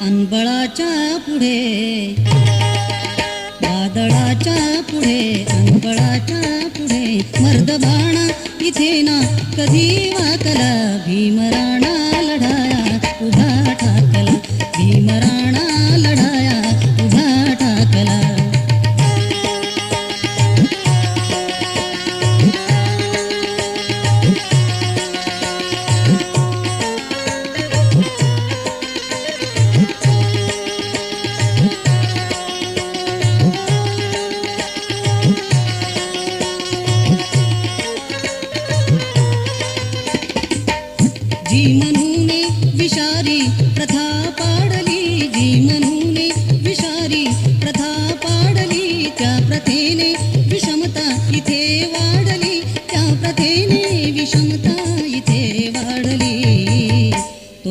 अनबळाच्या पुढे वादळाच्या पुढे अनबळाच्या पुढे मर्दबाणा इथे ना कधी वाकला भीमराणा लढाया उभा ठाकला भीमराणा लढाया उभा ठाकला जी म्हणून विषारी प्रथा